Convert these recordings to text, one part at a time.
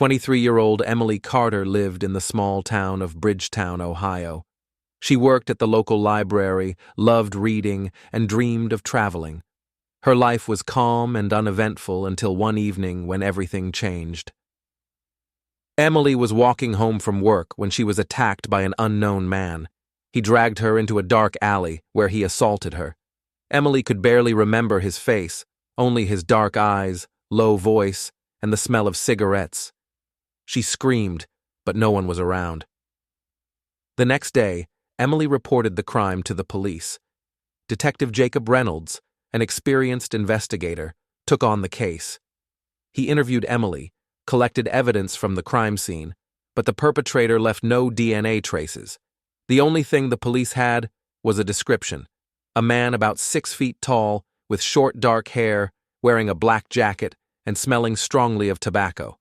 23-year-old Emily Carter lived in the small town of Bridgetown, Ohio. She worked at the local library, loved reading, and dreamed of traveling. Her life was calm and uneventful until one evening when everything changed. Emily was walking home from work when she was attacked by an unknown man. He dragged her into a dark alley where he assaulted her. Emily could barely remember his face, only his dark eyes, low voice, and the smell of cigarettes. She screamed, but no one was around. The next day, Emily reported the crime to the police. Detective Jacob Reynolds, an experienced investigator, took on the case. He interviewed Emily, collected evidence from the crime scene, but the perpetrator left no DNA traces. The only thing the police had was a description: a man about 6 feet tall, with short dark hair, wearing a black jacket, and smelling strongly of tobacco.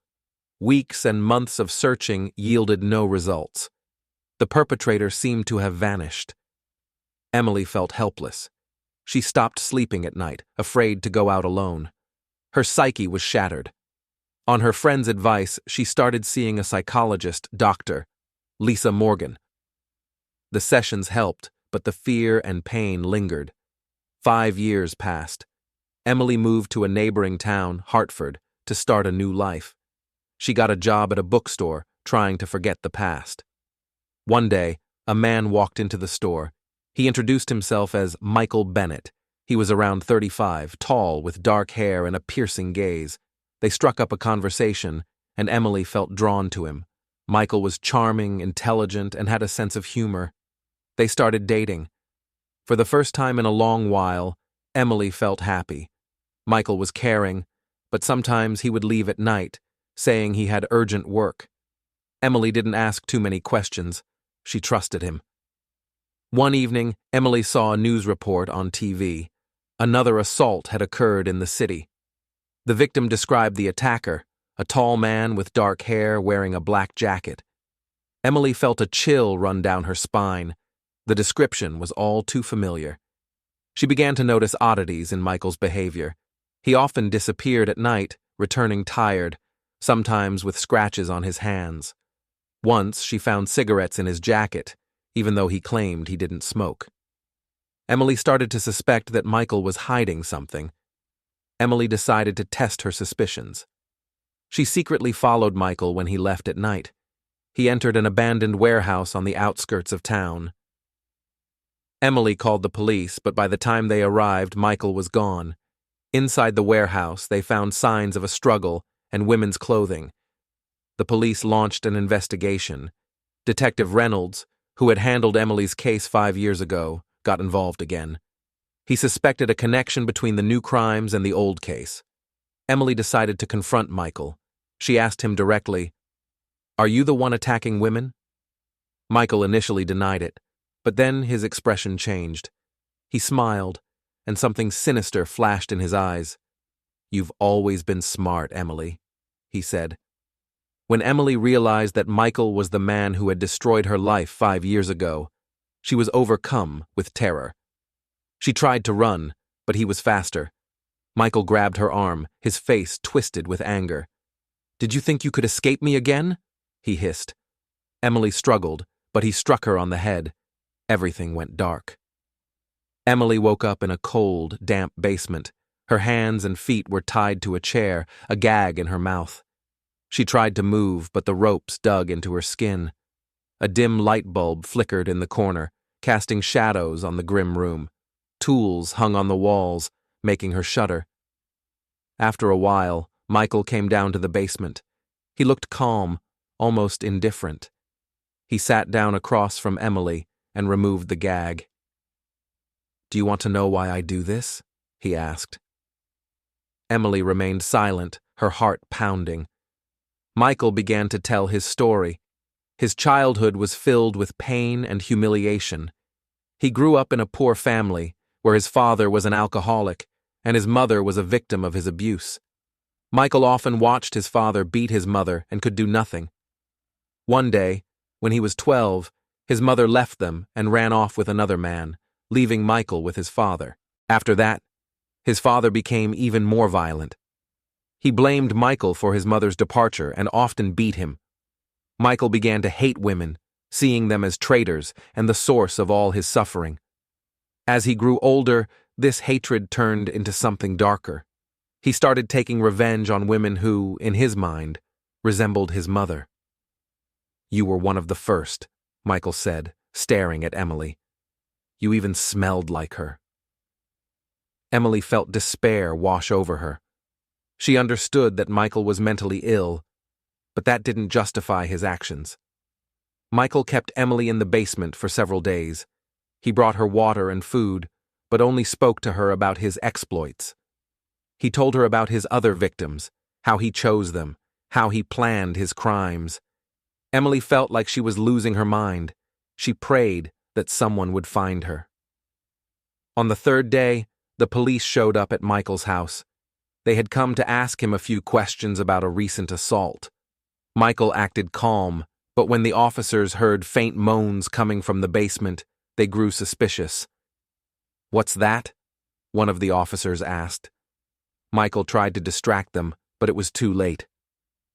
Weeks and months of searching yielded no results. The perpetrator seemed to have vanished. Emily felt helpless. She stopped sleeping at night, afraid to go out alone. Her psyche was shattered. On her friend's advice, she started seeing a psychologist, Dr. Lisa Morgan. The sessions helped, but the fear and pain lingered. 5 years passed. Emily moved to a neighboring town, Hartford, to start a new life. She got a job at a bookstore, trying to forget the past. One day, a man walked into the store. He introduced himself as Michael Bennett. He was around 35, tall, with dark hair and a piercing gaze. They struck up a conversation, and Emily felt drawn to him. Michael was charming, intelligent, and had a sense of humor. They started dating. For the first time in a long while, Emily felt happy. Michael was caring, but sometimes he would leave at night, saying he had urgent work. Emily didn't ask too many questions. She trusted him. One evening, Emily saw a news report on TV. Another assault had occurred in the city. The victim described the attacker, a tall man with dark hair wearing a black jacket. Emily felt a chill run down her spine. The description was all too familiar. She began to notice oddities in Michael's behavior. He often disappeared at night, returning tired, sometimes with scratches on his hands. Once she found cigarettes in his jacket, even though he claimed he didn't smoke. Emily started to suspect that Michael was hiding something. Emily decided to test her suspicions. She secretly followed Michael when he left at night. He entered an abandoned warehouse on the outskirts of town. Emily called the police, but by the time they arrived, Michael was gone. Inside the warehouse, they found signs of a struggle and women's clothing. The police launched an investigation. Detective Reynolds, who had handled Emily's case 5 years ago, got involved again. He suspected a connection between the new crimes and the old case. Emily decided to confront Michael. She asked him directly, "Are you the one attacking women?" Michael initially denied it, but then his expression changed. He smiled, and something sinister flashed in his eyes. "You've always been smart, Emily," he said. When Emily realized that Michael was the man who had destroyed her life 5 years ago, she was overcome with terror. She tried to run, but he was faster. Michael grabbed her arm, his face twisted with anger. "Did you think you could escape me again?" he hissed. Emily struggled, but he struck her on the head. Everything went dark. Emily woke up in a cold, damp basement. Her hands and feet were tied to a chair, a gag in her mouth. She tried to move, but the ropes dug into her skin. A dim light bulb flickered in the corner, casting shadows on the grim room. Tools hung on the walls, making her shudder. After a while, Michael came down to the basement. He looked calm, almost indifferent. He sat down across from Emily and removed the gag. "Do you want to know why I do this?" he asked. Emily remained silent, her heart pounding. Michael began to tell his story. His childhood was filled with pain and humiliation. He grew up in a poor family, where his father was an alcoholic, and his mother was a victim of his abuse. Michael often watched his father beat his mother and could do nothing. One day, when he was 12, his mother left them and ran off with another man, leaving Michael with his father. After that, his father became even more violent. He blamed Michael for his mother's departure and often beat him. Michael began to hate women, seeing them as traitors and the source of all his suffering. As he grew older, this hatred turned into something darker. He started taking revenge on women who, in his mind, resembled his mother. "You were one of the first," Michael said, staring at Emily. "You even smelled like her." Emily felt despair wash over her. She understood that Michael was mentally ill, but that didn't justify his actions. Michael kept Emily in the basement for several days. He brought her water and food, but only spoke to her about his exploits. He told her about his other victims, how he chose them, how he planned his crimes. Emily felt like she was losing her mind. She prayed that someone would find her. On the third day, the police showed up at Michael's house. They had come to ask him a few questions about a recent assault. Michael acted calm, but when the officers heard faint moans coming from the basement, they grew suspicious. "What's that?" one of the officers asked. Michael tried to distract them, but it was too late.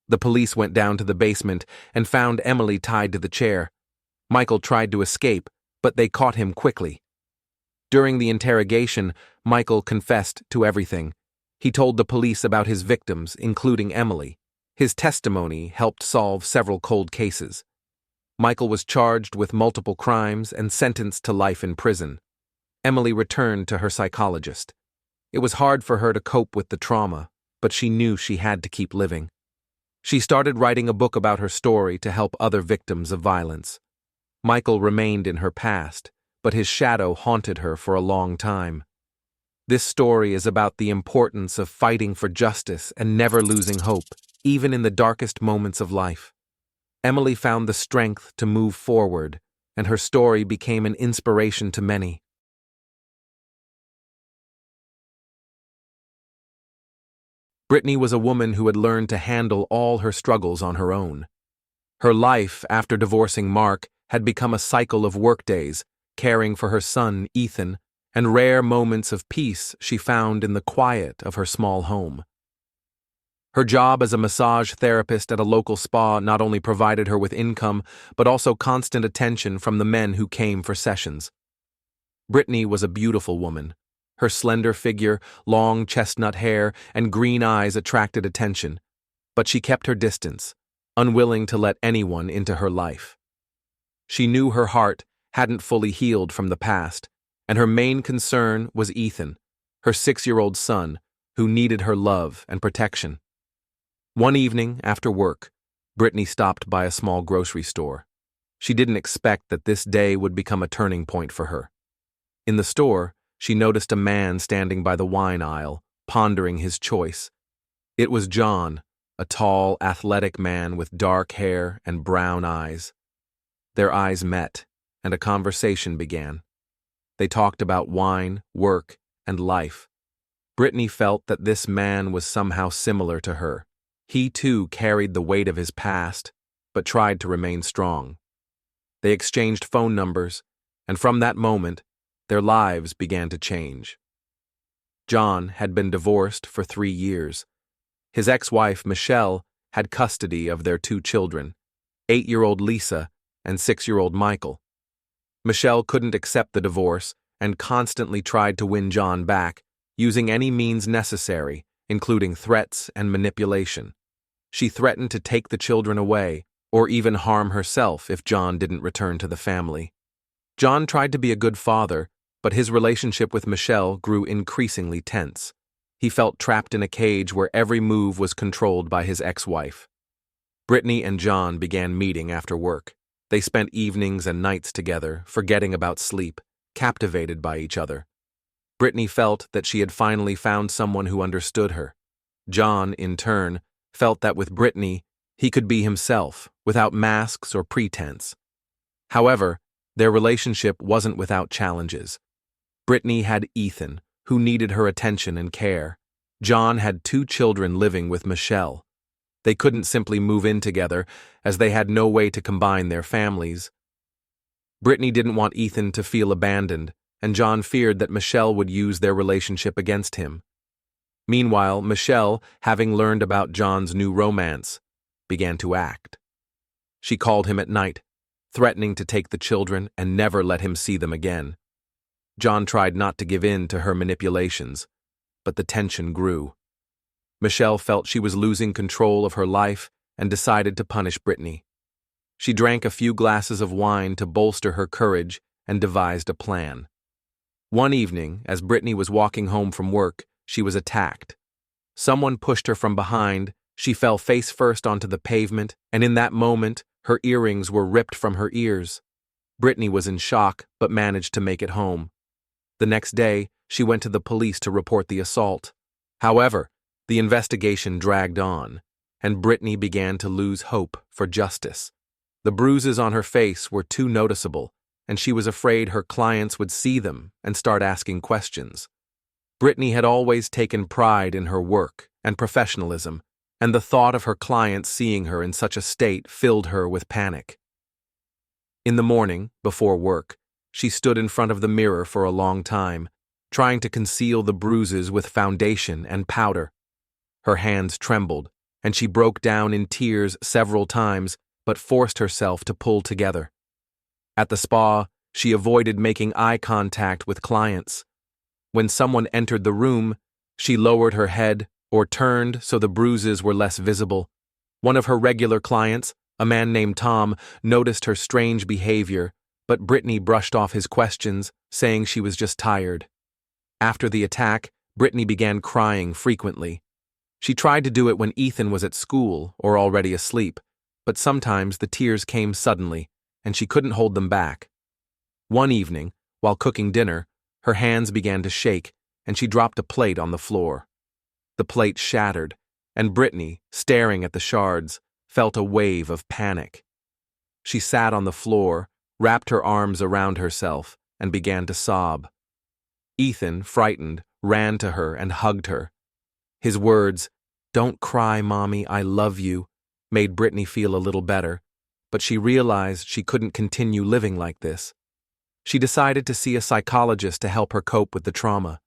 The police went down to the basement and found Emily tied to the chair. Michael tried to escape, but they caught him quickly. During the interrogation, Michael confessed to everything. He told the police about his victims, including Emily. His testimony helped solve several cold cases. Michael was charged with multiple crimes and sentenced to life in prison. Emily returned to her psychologist. It was hard for her to cope with the trauma, but she knew she had to keep living. She started writing a book about her story to help other victims of violence. Michael remained in her past, but his shadow haunted her for a long time. This story is about the importance of fighting for justice and never losing hope, even in the darkest moments of life. Emily found the strength to move forward, and her story became an inspiration to many. Brittany was a woman who had learned to handle all her struggles on her own. Her life, after divorcing Mark, had become a cycle of workdays, caring for her son, Ethan, and rare moments of peace she found in the quiet of her small home. Her job as a massage therapist at a local spa not only provided her with income, but also constant attention from the men who came for sessions. Brittany was a beautiful woman. Her slender figure, long chestnut hair, and green eyes attracted attention, but she kept her distance, unwilling to let anyone into her life. She knew her heart hadn't fully healed from the past, and her main concern was Ethan, her 6-year-old son, who needed her love and protection. One evening, after work, Brittany stopped by a small grocery store. She didn't expect that this day would become a turning point for her. In the store, she noticed a man standing by the wine aisle, pondering his choice. It was John, a tall, athletic man with dark hair and brown eyes. Their eyes met, and a conversation began. They talked about wine, work, and life. Brittany felt that this man was somehow similar to her. He too carried the weight of his past, but tried to remain strong. They exchanged phone numbers, and from that moment, their lives began to change. John had been divorced for 3 years. His ex-wife, Michelle, had custody of their 2 children, 8-year-old Lisa and 6-year-old Michael. Michelle couldn't accept the divorce and constantly tried to win John back, using any means necessary, including threats and manipulation. She threatened to take the children away, or even harm herself if John didn't return to the family. John tried to be a good father, but his relationship with Michelle grew increasingly tense. He felt trapped in a cage where every move was controlled by his ex-wife. Brittany and John began meeting after work. They spent evenings and nights together, forgetting about sleep, captivated by each other. Brittany felt that she had finally found someone who understood her. John, in turn, felt that with Brittany, he could be himself, without masks or pretense. However, their relationship wasn't without challenges. Brittany had Ethan, who needed her attention and care. John had 2 children living with Michelle. They couldn't simply move in together, as they had no way to combine their families. Brittany didn't want Ethan to feel abandoned, and John feared that Michelle would use their relationship against him. Meanwhile, Michelle, having learned about John's new romance, began to act. She called him at night, threatening to take the children and never let him see them again. John tried not to give in to her manipulations, but the tension grew. Michelle felt she was losing control of her life and decided to punish Brittany. She drank a few glasses of wine to bolster her courage and devised a plan. One evening, as Brittany was walking home from work, she was attacked. Someone pushed her from behind, she fell face first onto the pavement, and in that moment, her earrings were ripped from her ears. Brittany was in shock, but managed to make it home. The next day, she went to the police to report the assault. However, the investigation dragged on, and Brittany began to lose hope for justice. The bruises on her face were too noticeable, and she was afraid her clients would see them and start asking questions. Brittany had always taken pride in her work and professionalism, and the thought of her clients seeing her in such a state filled her with panic. In the morning, before work, she stood in front of the mirror for a long time, trying to conceal the bruises with foundation and powder. Her hands trembled, and she broke down in tears several times, but forced herself to pull together. At the spa, she avoided making eye contact with clients. When someone entered the room, she lowered her head or turned so the bruises were less visible. One of her regular clients, a man named Tom, noticed her strange behavior, but Brittany brushed off his questions, saying she was just tired. After the attack, Brittany began crying frequently. She tried to do it when Ethan was at school or already asleep, but sometimes the tears came suddenly, and she couldn't hold them back. One evening, while cooking dinner, her hands began to shake, and she dropped a plate on the floor. The plate shattered, and Brittany, staring at the shards, felt a wave of panic. She sat on the floor, wrapped her arms around herself, and began to sob. Ethan, frightened, ran to her and hugged her. His words, "Don't cry, Mommy, I love you," made Brittany feel a little better, but she realized she couldn't continue living like this. She decided to see a psychologist to help her cope with the trauma.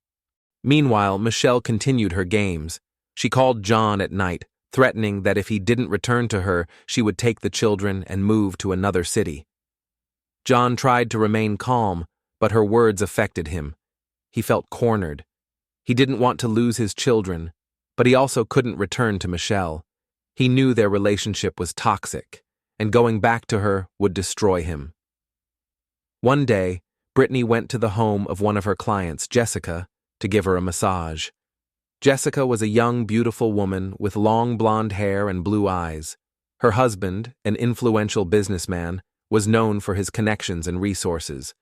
Meanwhile, Michelle continued her games. She called John at night, threatening that if he didn't return to her, she would take the children and move to another city. John tried to remain calm, but her words affected him. He felt cornered. He didn't want to lose his children, but he also couldn't return to Michelle. He knew their relationship was toxic, and going back to her would destroy him. One day, Brittany went to the home of one of her clients, Jessica, to give her a massage. Jessica was a young, beautiful woman with long blonde hair and blue eyes. Her husband, an influential businessman, was known for his connections and resources.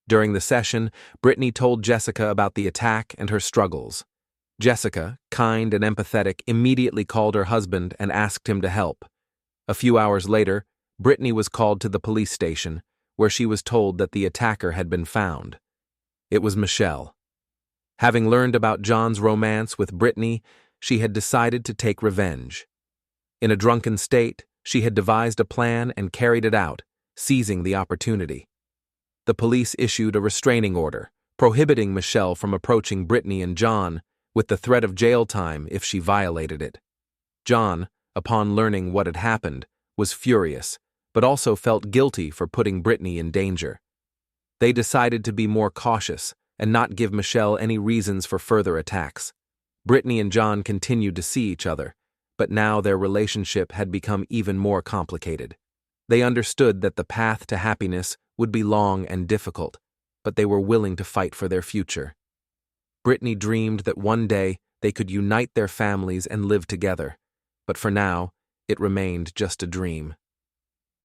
During the session, Brittany told Jessica about the attack and her struggles. Jessica, kind and empathetic, immediately called her husband and asked him to help. A few hours later, Brittany was called to the police station, where she was told that the attacker had been found. It was Michelle. Having learned about John's romance with Brittany, she had decided to take revenge. In a drunken state, she had devised a plan and carried it out, seizing the opportunity. The police issued a restraining order, prohibiting Michelle from approaching Brittany and John, with the threat of jail time if she violated it. John, upon learning what had happened, was furious, but also felt guilty for putting Brittany in danger. They decided to be more cautious and not give Michelle any reasons for further attacks. Brittany and John continued to see each other, but now their relationship had become even more complicated. They understood that the path to happiness would be long and difficult, but they were willing to fight for their future. Brittany dreamed that one day they could unite their families and live together, but for now, it remained just a dream.